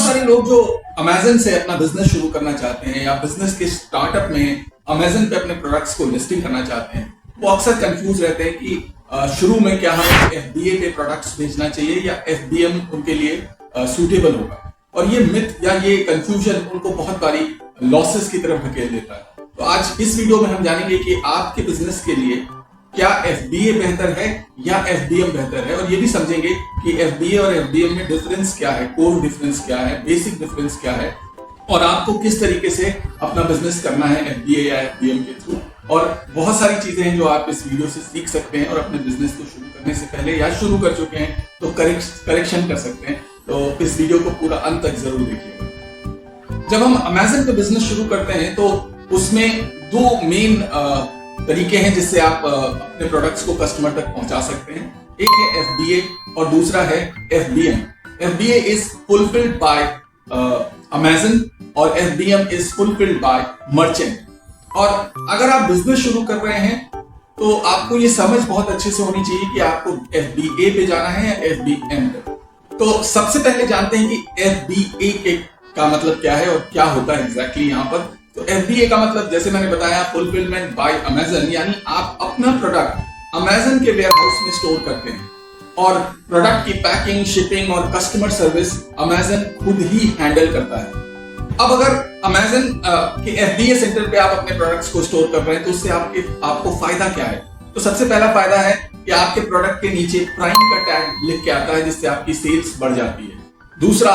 सारे लोग जो अमेजन से अपना बिजनेस शुरू करना चाहते हैं या बिजनेस के स्टार्टअप में अमेजन पे अपने प्रोडक्ट्स को लिस्टिंग करना चाहते हैं, वो अक्सर कंफ्यूज रहते हैं कि शुरू में क्या हमें एफबीए पे प्रोडक्ट्स बेचना चाहिए या एफबीएम उनके लिए सूटेबल होगा। और ये मिथ या ये कंफ्यूजन उनको बहुत बारी लॉसेस की तरफ धकेल देता है। तो आज इस वीडियो में हम जानेंगे कि आपके बिजनेस के लिए क्या एफबीए बेहतर है या एफबीएम बेहतर है, और ये भी समझेंगे कि एफबीए और एफबीएम में डिफरेंस क्या है, कोर डिफरेंस क्या है, बेसिक डिफरेंस क्या है, और आपको किस तरीके से अपना बिजनेस करना है एफबीए या एफबीएम के थ्रू। और बहुत सारी चीजें हैं जो आप इस वीडियो से सीख सकते हैं और अपने बिजनेस को शुरू करने से पहले या शुरू कर चुके हैं तो करेक्शन कर सकते हैं। तो इस वीडियो को पूरा अंत तक जरूर देखिएगा। जब हम अमेजन पे बिजनेस शुरू करते हैं तो उसमें दो मेन तरीके हैं जिससे आप अपने प्रोडक्ट्स को कस्टमर तक पहुंचा सकते हैं। एक है एफबीए और दूसरा है FBM. FBA is fulfilled by Amazon और FBM is fulfilled by merchant. और अगर आप बिजनेस शुरू कर रहे हैं तो आपको ये समझ बहुत अच्छे से होनी चाहिए कि आपको एफबीए पे जाना है या एफबीएम पे। तो सबसे पहले जानते हैं कि एफबीए का मतलब क्या है और क्या होता है एग्जैक्टली यहाँ पर। तो एफबीए का मतलब जैसे मैंने बताया फुलफिलमेंट बाय अमेजन, यानी आप अपना प्रोडक्ट अमेजन के वेयरहाउस में स्टोर करते हैं और प्रोडक्ट की पैकिंग, शिपिंग और कस्टमर सर्विस अमेजन खुद ही हैंडल करता है। अब अगर अमेजन के एफबीए सेंटर पे आप अपने प्रोडक्ट्स को स्टोर कर रहे हैं तो उससे आपको फायदा क्या है। तो सबसे पहला फायदा है कि आपके प्रोडक्ट के नीचे प्राइम का टैग लिख के आता है जिससे आपकी सेल्स बढ़ जाती है। दूसरा,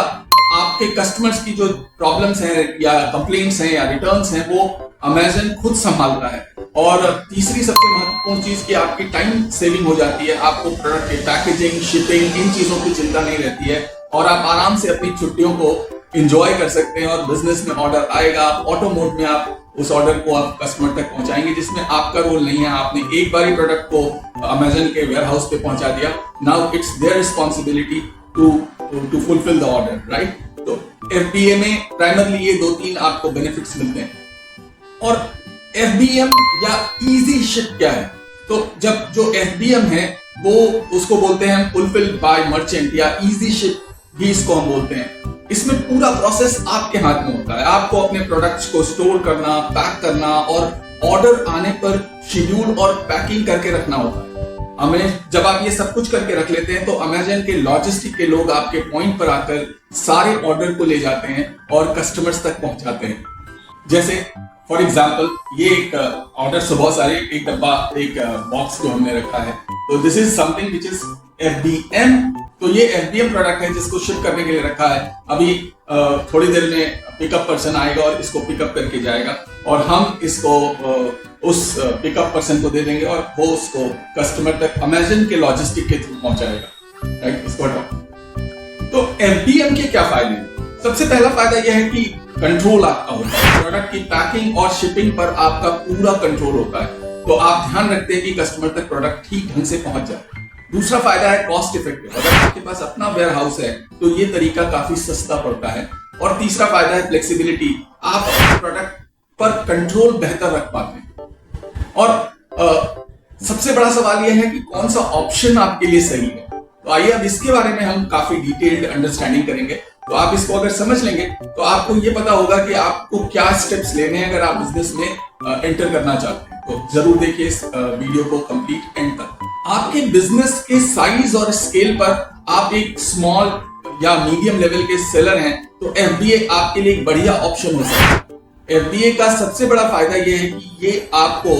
आपके कस्टमर्स की जो प्रॉब्लम्स हैं या कंप्लेंट्स हैं या रिटर्न्स हैं वो अमेजन खुद संभालता है। और तीसरी सबसे महत्वपूर्ण चीज कि आपकी टाइम सेविंग हो जाती है। आपको प्रोडक्ट के पैकेजिंग, शिपिंग, इन चीजों की चिंता नहीं रहती है और आप आराम से अपनी छुट्टियों को एंजॉय कर सकते हैं। और बिजनेस में ऑर्डर आएगा, आप ऑटो मोड में आप उस ऑर्डर को आप कस्टमर तक पहुंचाएंगे जिसमें आपका रोल नहीं है। आपने एक बार ही प्रोडक्ट को अमेजन के वेयरहाउस पे पहुंचा दिया। Now it's their responsibility to fulfil the order, right. तो एफबीए में प्राइमरली ये दो तीन आपको बेनिफिट्स मिलते हैं। और एफबीएम या इजी शिप क्या है? तो जब जो एफबीएम है वो उसको बोलते हैं फुलफिल्ड बाय मर्चेंट या इजी शिप भी इसको हम बोलते हैं। इसमें पूरा प्रोसेस आपके हाथ में होता है। आपको अपने प्रोडक्ट्स को स्टोर करना, पैक करना और ऑर्डर आने पर शेड्यूल और पैकिंग करके रखना होता है। जब आप ये सब कुछ करके रख लेते हैं तो अमेजन के लॉजिस्टिक के लोग आपके पॉइंट पर आकर सारे ऑर्डर को ले जाते हैं और कस्टमर्स तक पहुंचाते हैं। जैसे फॉर एग्जाम्पल ये एक ऑर्डर से बहुत सारे एक डब्बा, एक बॉक्स जो हमने रखा है, तो this is something which is FBM. तो ये एफबीएम प्रोडक्ट है जिसको शिप करने के लिए रखा है। अभी थोड़ी देर में पिकअप पर्सन आएगा और इसको पिकअप करके जाएगा और हम इसको उस पिकअप पर्सन को दे देंगे और वो उसको कस्टमर तक अमेजन के लॉजिस्टिक के थ्रू पहुंचाएगा, राइट। इसको हटाओ। तो एफबीएम के क्या फायदे हैं? सबसे पहला फायदा यह है कि कंट्रोल आपका होता है। प्रोडक्ट की पैकिंग और शिपिंग पर आपका पूरा कंट्रोल होता है। तो आप ध्यान रखते हैं कि कस्टमर तक प्रोडक्ट ठीक ढंग से पहुंच जाए। दूसरा फायदा है कॉस्ट इफेक्टिव। अगर आपके पास अपना वेयरहाउस है तो ये तरीका काफी सस्ता पड़ता है। और तीसरा फायदा है फ्लेक्सिबिलिटी। आप अपने प्रोडक्ट पर कंट्रोल बेहतर रख पाते हैं। और सबसे बड़ा सवाल यह है कि कौन सा ऑप्शन आपके लिए सही है। तो आइए अब इसके बारे में हम काफी डिटेल्ड अंडरस्टैंडिंग करेंगे। तो आप इसको अगर समझ लेंगे तो आपको ये पता होगा कि आपको क्या स्टेप्स लेने हैं अगर आप बिजनेस में एंटर करना चाहते हैं। तो जरूर देखिए इस वीडियो को कंप्लीट एंड तक। आपके बिजनेस के साइज और स्केल पर आप एक स्मॉल या मीडियम लेवल के सेलर हैं तो एफबीए आपके लिए एक बढ़िया ऑप्शन हो सकता है। एफबीए का सबसे बड़ा फायदा यह है कि ये आपको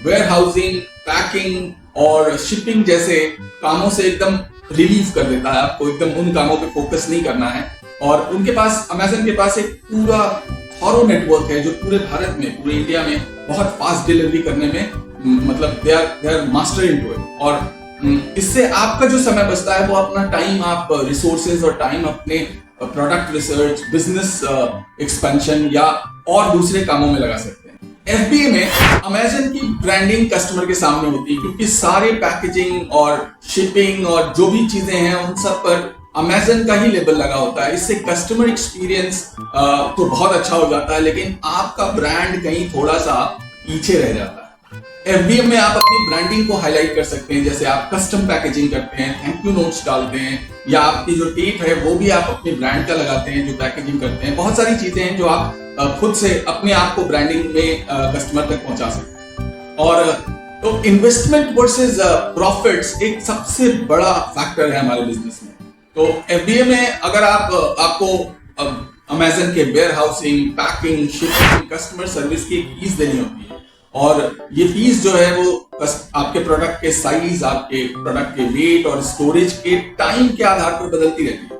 वेयरहाउसिंग, पैकिंग और शिपिंग जैसे कामों से एकदम रिलीव कर देता है। आपको एकदम उन कामों पे फोकस नहीं करना है। और उनके पास, अमेजन के पास एक पूरा थॉरो नेटवर्क है जो पूरे भारत में, पूरे इंडिया में बहुत फास्ट डिलीवरी करने में मतलब they are master into it. और इससे आपका जो समय बचता है वो अपना टाइम आप रिसोर्सेज और टाइम अपने प्रोडक्ट रिसर्च, बिजनेस एक्सपेंशन या और दूसरे कामों में लगा सकते हैं। एफबीए में अमेजन की ब्रांडिंग कस्टमर के सामने होती है क्योंकि सारे पैकेजिंग और शिपिंग और जो भी चीजें हैं उन सब पर अमेजन का ही लेबल लगा होता है। इससे कस्टमर एक्सपीरियंस तो बहुत अच्छा हो जाता है लेकिन आपका ब्रांड कहीं थोड़ा सा पीछे रह जाता है। FBM में आप अपनी ब्रांडिंग को हाईलाइट कर सकते हैं, जैसे आप कस्टम पैकेजिंग करते हैं, थैंक यू नोट्स डालते हैं, या आपकी जो टेप है वो भी आप अपने ब्रांड का लगाते हैं जो पैकेजिंग करते हैं। बहुत सारी चीजें हैं जो आप खुद से अपने आप को ब्रांडिंग में कस्टमर तक पहुंचा सकते हैं। और तो इन्वेस्टमेंट वर्सेस प्रॉफिट्स एक सबसे बड़ा फैक्टर है हमारे बिजनेस में। तो FBA में अगर आपको अमेज़न के warehousing, packing, shipping, customer service की फीस देनी होती है, और ये फीस जो है वो आपके प्रोडक्ट के साइज, आपके प्रोडक्ट के वेट और स्टोरेज के टाइम के आधार पर बदलती रहती है।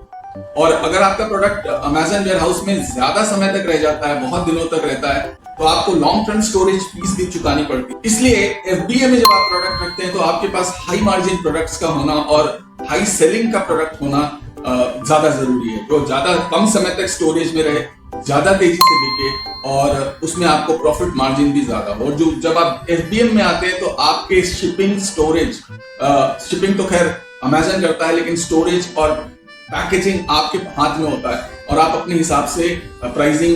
और अगर आपका प्रोडक्ट अमेज़न वेयर हाउस में ज्यादा समय तक रह जाता है, बहुत दिनों तक रहता है, तो आपको लॉन्ग टर्म स्टोरेज फीस भी चुकानी पड़ती है। इसलिए FBA में जब आप प्रोडक्ट रखते हैं तो आपके पास हाई मार्जिन प्रोडक्ट्स का होना और हाई सेलिंग का प्रोडक्ट होना ज्यादा जरूरी है, जो ज्यादा कम समय तक स्टोरेज में रहे, ज्यादा तेजी से बिके और उसमें आपको प्रॉफिट मार्जिन भी ज्यादा हो। और जो जब आप FBM में आते हैं तो आपके शिपिंग, स्टोरेज, शिपिंग तो खैर अमेज़न करता है, लेकिन स्टोरेज और पैकेजिंग आपके हाथ में होता है और आप अपने हिसाब से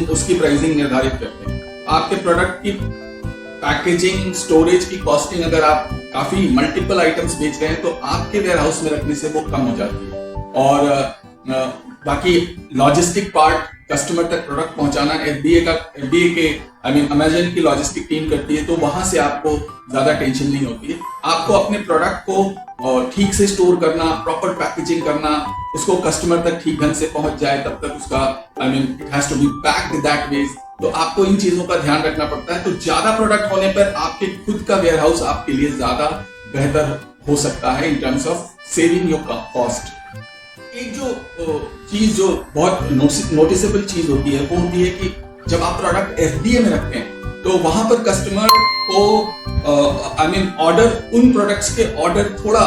उसकी प्राइसिंग निर्धारित करते हैं। आपके प्रोडक्ट की पैकेजिंग, स्टोरेज की कॉस्टिंग अगर आप काफी मल्टीपल आइटम्स बेच रहे हैं तो आपके वेयर हाउस में रखने से वो कम हो जाती है। और बाकी लॉजिस्टिक पार्ट, कस्टमर तक प्रोडक्ट पहुंचाना FBA के अमेज़न की लॉजिस्टिक टीम करती है, तो वहां से आपको ज्यादा टेंशन नहीं होती है। आपको अपने प्रोडक्ट को ठीक से स्टोर करना, प्रॉपर पैकेजिंग करना, उसको कस्टमर तक ठीक ढंग से पहुंच जाए तब तक उसका it has to be packed that way, तो आपको इन चीजों का ध्यान रखना पड़ता है। तो ज्यादा प्रोडक्ट होने पर आपके खुद का वेयर हाउस आपके लिए ज्यादा बेहतर हो सकता है in terms of saving your cost. एक जो चीज जो बहुत नोटिसेबल चीज होती है वो होती है कि जब आप प्रोडक्ट FBA में रखते हैं तो वहां पर कस्टमर को ऑर्डर, उन प्रोडक्ट्स के ऑर्डर थोड़ा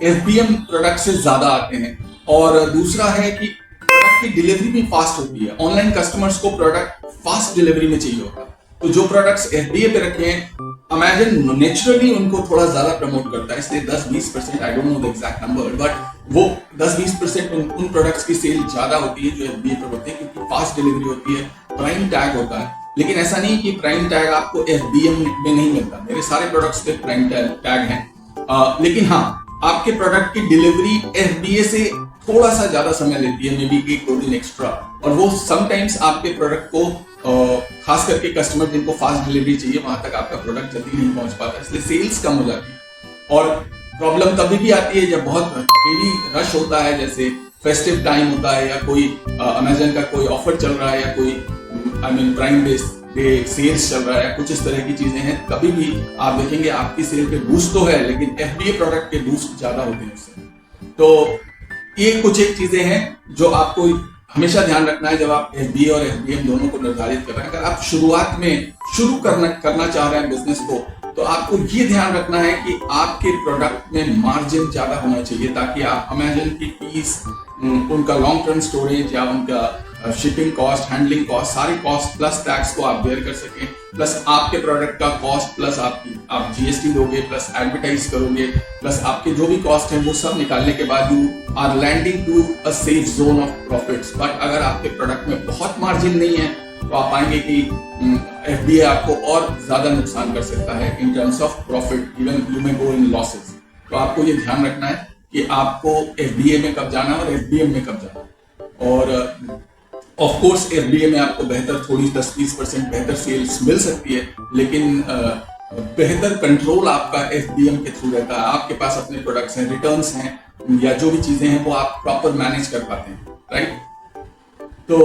FBM प्रोडक्ट से ज्यादा आते हैं। और दूसरा है कि प्रोडक्ट की डिलीवरी भी फास्ट होती है। ऑनलाइन कस्टमर्स को प्रोडक्ट फास्ट डिलीवरी में चाहिए होता है, तो जो प्रोडक्ट्स FBA पे रखे हैं अमेज़न नेचुरली उनको थोड़ा ज्यादा प्रमोट करता है, इसलिए 10-20%, I don't know the exact number, but वो 10-20% उन प्रोडक्ट्स की सेल ज्यादा होती है जो FBA पे होते हैं, क्योंकि फास्ट डिलीवरी होती है, प्राइम टैग होता है। लेकिन ऐसा नहीं कि प्राइम टैग आपको FBM में नहीं मिलता, मेरे सारे प्रोडक्ट्स पे प्राइम टैग है, लेकिन हाँ आपके प्रोडक्ट की डिलीवरी FBA से थोड़ा सा ज्यादा समय लेती है, मे बी 1-2 दिन एक्स्ट्रा, और वो समटाइम्स आपके प्रोडक्ट को खास करके कस्टमर जिनको फास्ट डिलीवरी चाहिए वहां तक आपका प्रोडक्ट जल्दी नहीं पहुंच पाता, इसलिए सेल्स कम हो जाती है। और प्रॉब्लम तभी भी आती है जब बहुत हेवी रश होता है, जैसे फेस्टिव टाइम होता है या कोई अमेज़न का कोई ऑफर चल रहा है या कोई प्राइम डे सेल्स चल रहा है, कुछ इस तरह की चीजें हैं, कभी भी आप देखेंगे आपकी सेल पे बूस्ट तो है लेकिन FBA प्रोडक्ट के बूस्ट ज्यादा होते हैं उससे। तो ये कुछ एक चीजें हैं जो आपको हमेशा ध्यान रखना है जब आप FBA और FBM दोनों को निर्धारित कर रहे हैं। अगर आप शुरुआत में शुरू करना चाह रहे हैं बिजनेस को, तो आपको ये ध्यान रखना है कि आपके प्रोडक्ट में मार्जिन ज्यादा होना चाहिए, ताकि आप अमेज़न की फीस, उनका लॉन्ग टर्म स्टोरेज या उनका शिपिंग कॉस्ट, हैंडलिंग कॉस्ट, सारी कॉस्ट प्लस टैक्स को आप बेयर कर सकें, प्लस आपके प्रोडक्ट का कॉस्ट, प्लस आप GST दोगे, प्लस एडवर्टाइज करोगे, प्लस आपके जो भी कॉस्ट है वो सब निकालने के बाद you are landing to a safe zone of profits. But अगर आपके प्रोडक्ट में बहुत मार्जिन नहीं है तो आप पाएंगे कि FBA आपको और ज्यादा नुकसान कर सकता है in terms of profit, even you may go in losses. तो आपको ये ध्यान रखना है कि आपको FBA में कब जाना है और FBM में कब जाना है। और ऑफ कोर्स FBA में आपको बेहतर, थोड़ी 10-20% बेहतर सेल्स मिल सकती है, लेकिन बेहतर कंट्रोल आपका FBM के थ्रू रहता है। आपके पास अपने प्रोडक्ट्स हैं, रिटर्न्स हैं, या जो भी चीजें हैं वो आप प्रॉपर मैनेज कर पाते हैं, राइट। तो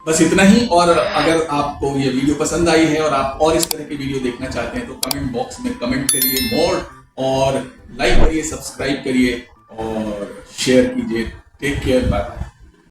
बस इतना ही। और अगर आपको ये वीडियो पसंद आई है और आप और इस तरह की वीडियो देखना चाहते हैं तो कमेंट बॉक्स में कमेंट करिए मोर, और लाइक करिए, सब्सक्राइब करिए और शेयर कीजिए। Take care, bye bye.